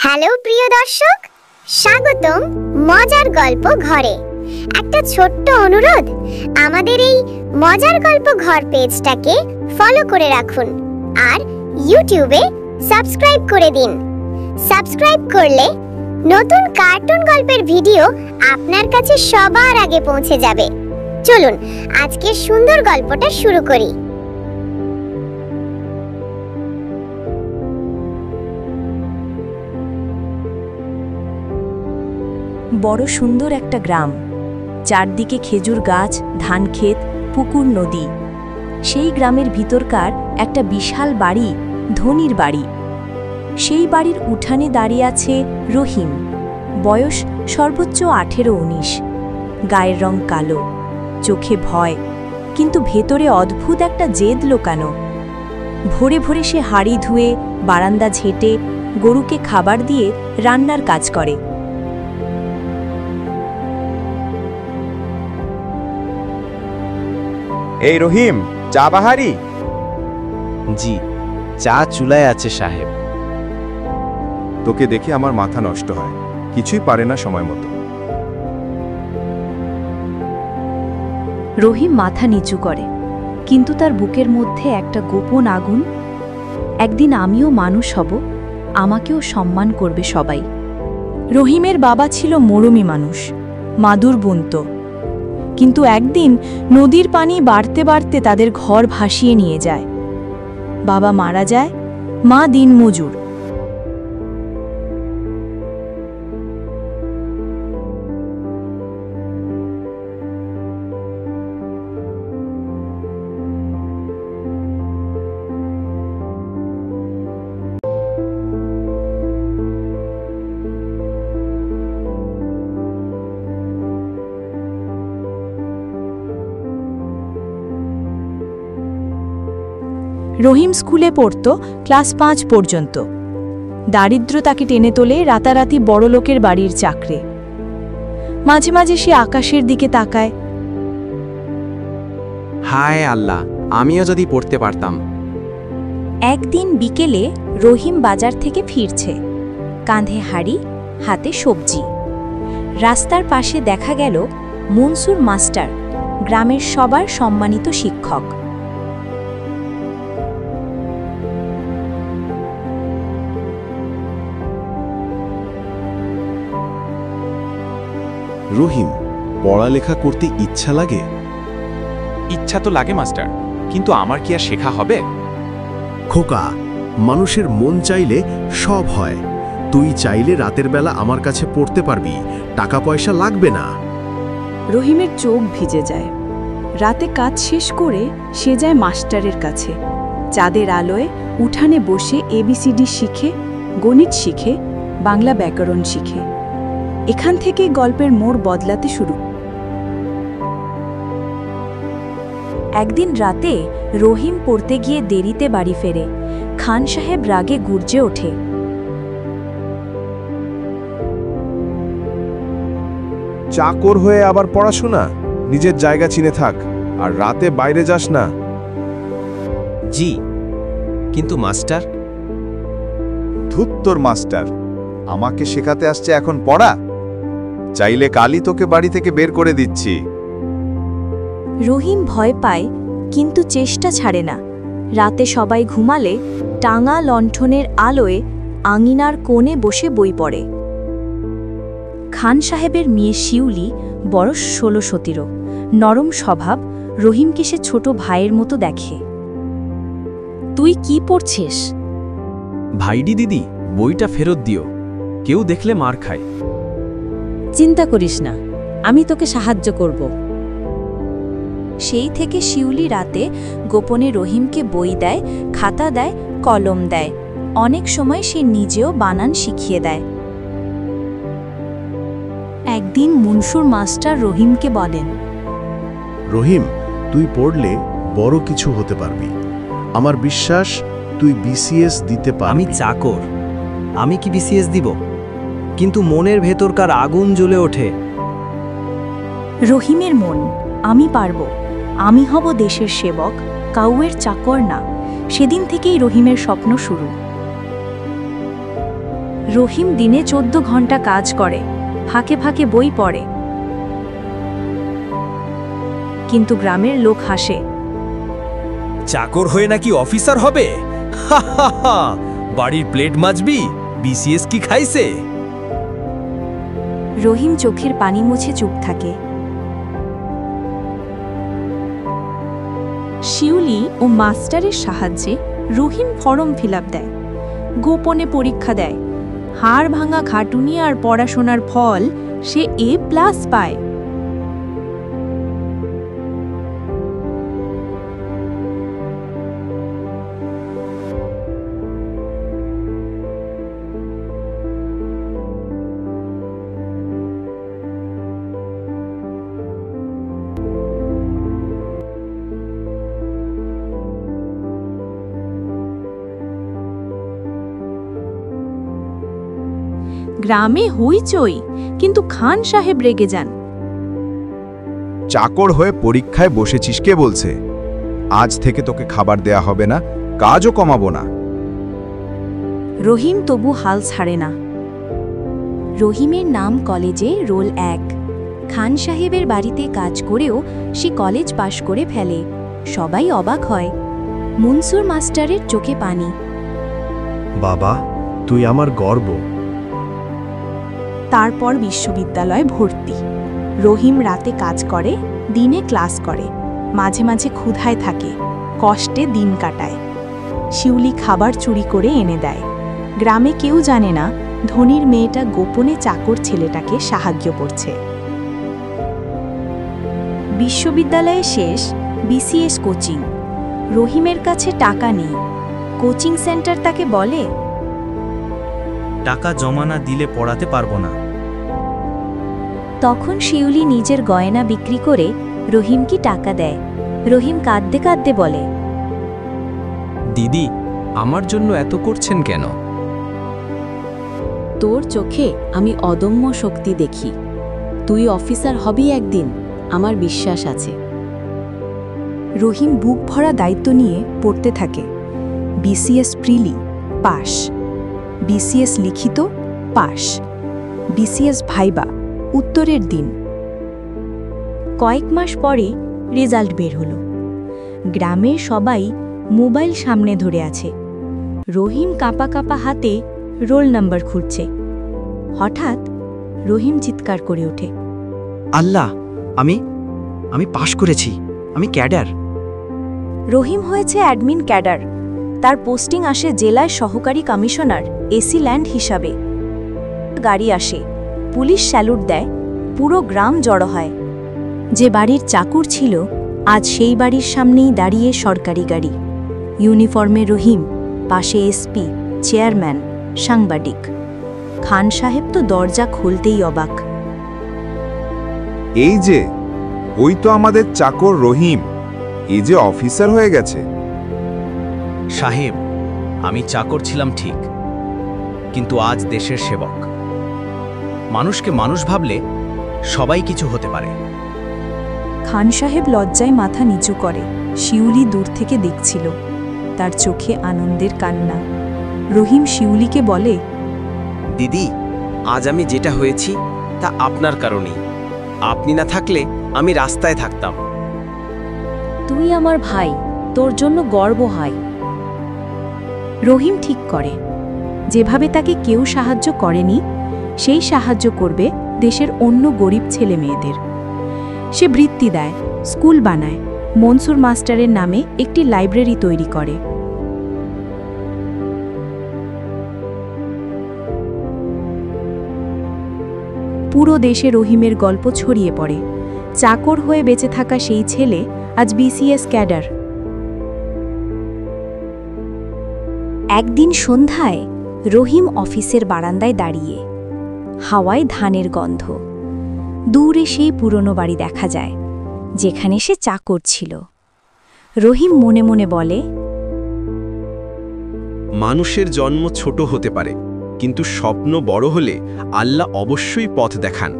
Hello প্রিয় দর্শক, স্বাগতম মজার গল্প ঘরে। একটা ছোট্ট অনুরোধ, আমাদের এই মজার গল্প ঘর পেজটাকে ফলো করে রাখুন আর ইউটিউবে সাবস্ক্রাইব করে দিন। সাবস্ক্রাইব করলে নতুন কার্টুন গল্পের ভিডিও আপনার কাছে সবার আগে পৌঁছে যাবে। চলুন আজকের সুন্দর গল্পটা শুরু করি। বড় সুন্দর একটা গ্রাম, চারদিকে খেজুর গাছ, ধান ক্ষেত, পুকুর, নদী। সেই গ্রামের ভিতরকার একটা বিশাল বাড়ি, ধনীর বাড়ি। সেই বাড়ির উঠানে দাঁড়িয়ে আছে রহিম। বয়স সর্বোচ্চ 18-19। গায়ের রং কালো, চোখে ভয়, কিন্তু ভেতরে অদ্ভুত একটা জেদ লোকানো। ভোরে ভোরে সে হাঁড়ি ধুয়ে, বারান্দা ঝেঁটে, গরুকে খাবার দিয়ে রান্নার কাজ করে। এই রহিম, চা বাহারি? জি, চা চুলায় আছে সাহেব। তোকে দেখে আমার মাথা নষ্ট হয়, কিছুই পারে না সময় মতো। রহিম মাথা নিচু করে, কিন্তু তার বুকের মধ্যে একটা গোপন আগুন। একদিন আমিও মানুষ হব, আমাকেও সম্মান করবে সবাই। রহিমের বাবা ছিল মরমী মানুষ, মাদুর বুনত। কিন্তু একদিন নদীর পানি বাড়তে বাড়তে তাদের ঘর ভাসিয়ে নিয়ে যায়। বাবা মারা যায়, মা দিনমজুর। রহিম স্কুলে পড়ত ক্লাস 5 পর্যন্ত। দারিদ্র তাকে টেনে তোলে রাতারাতি বড়লোকের বাড়ির চাকরে। মাঝে মাঝে সে আকাশের দিকে তাকায়। হায় আল্লাহ, আমিও যদি পড়তে পারতাম। একদিন বিকেলে রহিম বাজার থেকে ফিরছে, কাঁধে হাঁড়ি, হাতে সবজি। রাস্তার পাশে দেখা গেল মনসুর মাস্টার, গ্রামের সবার সম্মানিত শিক্ষক। রহিম, পড়ালেখা করতে ইচ্ছা লাগে? ইচ্ছা তো লাগে মাস্টার, কিন্তু আমার কি আর শেখা হবে? খোকা, মানুষের মন চাইলে সব হয়। তুই চাইলে রাতের বেলা আমার কাছে পড়তে পারবি, টাকা পয়সা লাগবে না। রহিমের চোখ ভিজে যায়। রাতে কাজ শেষ করে সে যায় মাস্টারের কাছে। চাঁদের আলোয় উঠানে বসে ABCD শিখে, গণিত শিখে, বাংলা ব্যাকরণ শিখে। এখান থেকে গল্পের মোড় বদলাতে শুরু। একদিন রাতে রহিম পড়তে গিয়ে দেরিতে বাড়ি ফেরে। খান সাহেব রাগে গর্জে ওঠে। চাকর হয়ে আবার পড়াশোনা? নিজের জায়গা চিনে থাক, আর রাতে বাইরে যাস না। জি, কিন্তু মাস্টার। ধুত তোর মাস্টার, আমাকে শেখাতে আসছে এখন পড়া? চাইলে কালই তোকে বাড়ি থেকে বের করে দিচ্ছি। রহিম ভয় পায়, কিন্তু চেষ্টা ছাড়ে না। রাতে সবাই ঘুমালে টাঙা লণ্ঠনের আলোয় আঙিনার কোণে বসে বই পড়ে। খান সাহেবের মেয়ে শিউলি বয়স 16-17, নরম স্বভাব। রহিমকে সে ছোট ভাইয়ের মতো দেখে। তুই কি পড়ছিস? ভাইডি দিদি, বইটা ফেরত দিও, কেউ দেখলে মার খায়। চিন্তা করিস না, আমি তোকে সাহায্য করব। সেই থেকে শিউলি রাতে গোপনে রহিমকে বই দেয়, খাতা দেয়, কলম দেয়। অনেক সময় সে নিজেও বানান শিখিয়ে দেয়। একদিন মনসুর মাস্টার রহিমকে বলেন, রহিম, তুই পড়লে বড় কিছু হতে পারবি। আমার বিশ্বাস তুই BCS দিতে পারবি। আমি চাকর, আমি কি BCS দিব? কিন্তু মনের ভেতরকার আগুন জ্বলে ওঠে। রহিমের মন, আমি পারব, আমি হব দেশের সেবক, কাউয়ের চাকর না। সেদিন থেকেই রহিমের স্বপ্ন শুরু। রহিম দিনে 14 ঘন্টা কাজ করে, ফাঁকে ফাঁকে বই পড়ে। কিন্তু গ্রামের লোক হাসে। চাকর হয়ে নাকি অফিসার হবে? হা হা হা! বাড়ির প্লেট মাজবি, বিসিএস কি খাইছে? রহিম চোখের পানি মুছে চুপ থাকে। শিউলি ও মাস্টারের সাহায্যে রহিম ফর্ম ফিল দেয়, গোপনে পরীক্ষা দেয়। হাড় ভাঙা খাটুনি আর পড়াশোনার ফল সে A+ পায়। গ্রামে হইচই, কিন্তু খান সাহেব রেগে যান। চাকর হয়ে পরীক্ষায় বসেছিস কে বলছে? আজ থেকে তোকে খাবার দেয়া হবে না, কাজও কমাবো না। রহিম তবু হাল ছাড়ে না। রহিমের নাম কলেজে রোল 1। খান সাহেবের বাড়িতে কাজ করেও সে কলেজ পাশ করে ফেলে। সবাই অবাক হয়। মনসুর মাস্টারের চোখে পানি। বাবা, তুই আমার গর্ব। তারপর বিশ্ববিদ্যালয়ে ভর্তি। রহিম রাতে কাজ করে, দিনে ক্লাস করে, মাঝে মাঝে ক্ষুধায় থাকে, কষ্টে দিন কাটায়। শিউলি খাবার চুরি করে এনে দেয়। গ্রামে কেউ জানে না ধনীর মেয়েটা গোপনে চাকর ছেলেটাকে সাহায্য করছে। বিশ্ববিদ্যালয়ে শেষ, বিসিএস কোচিং। রহিমের কাছে টাকা নেই। কোচিং সেন্টার তাকে বলে, টাকা জমা না দিলে পড়াতে পারবো না। তখন শিউলি নিজের গয়না বিক্রি করে রহিমকে টাকা দেয়। রহিম কাঁদতে কাঁদতে বলে, দিদি, আমার জন্য এত করছেন কেন? তোর চোখে আমি অদম্য শক্তি দেখি। তুই অফিসার হবি একদিন, আমার বিশ্বাস আছে। রহিম বুক ভরা দায়িত্ব নিয়ে পড়তে থাকে। বিসিএস প্রিলি, পাস। বিসিএস লিখিত, পাস। বিসিএস ভাইবা, উত্তরের দিন। কয়েক মাস পরে রেজাল্ট বের হলো। গ্রামের সবাই মোবাইল সামনে ধরে আছে। রহিম কাঁপা কাঁপা হাতে রোল নাম্বার খুঁজছে। হঠাৎ রহিম চিৎকার করে ওঠে, আল্লাহ, আমি পাশ করেছি, আমি ক্যাডার। রহিম হয়েছে অ্যাডমিন ক্যাডার। তার পোস্টিং আসে জেলায় সহকারী কমিশনার, এসি ল্যান্ড হিসাবে। গাড়ি আসে, পুলিশ স্যালুট দেয়, পুরো গ্রাম জড়ো হয়। যে বাড়ির চাকর ছিল, আজ সেই বাড়ির সামনেই দাঁড়িয়ে সরকারি গাড়ি। ইউনিফর্মে রহিম, পাশে এসপি, চেয়ারম্যান, সাংবাদিক। খান সাহেব তো দরজা খুলতেই অবাক। এই যে, ওই তো আমাদের চাকর রহিম, এই যে অফিসার হয়ে গেছে। সাহেব, আমি চাকর ছিলাম ঠিক, কিন্তু আজ দেশের সেবক। মানুষকে মানুষ ভাবলে সবাই কিছু হতে পারে। খান সাহেব লজ্জায় মাথা নিচু করে। শিউলি দূর থেকে দেখছিল, তার চোখে আনন্দের কান্না। রহিম শিউলিকে বলে, দিদি, আজ আমি যেটা হয়েছি তা আপনার কারণেই। আপনি না থাকলে আমি রাস্তায় থাকতাম। তুই আমার ভাই, তোর জন্য গর্ব হয়। রহিম ঠিক করে, যেভাবে তাকে কেউ সাহায্য করেনি, সেই সাহায্য করবে দেশের অন্য গরিব ছেলে মেয়েদের। সে বৃত্তি দেয়, স্কুল বানায়, মনসুর মাস্টারের নামে একটি লাইব্রেরি তৈরি করে। পুরো দেশে রহিমের গল্প ছড়িয়ে পড়ে। চাকর হয়ে বেঁচে থাকা সেই ছেলে আজ বিসিএস ক্যাডার। একদিন সন্ধ্যায় রহিম অফিসের বারান্দায় দাঁড়িয়ে। হাওয়ায় ধানের গন্ধ। দূরে সেই পুরনো বাড়ি দেখা যায়, যেখানে সে চাকর ছিল। রহিম মনে মনে বলে, মানুষের জন্ম ছোট হতে পারে, কিন্তু স্বপ্ন বড় হলে আল্লাহ অবশ্যই পথ দেখান।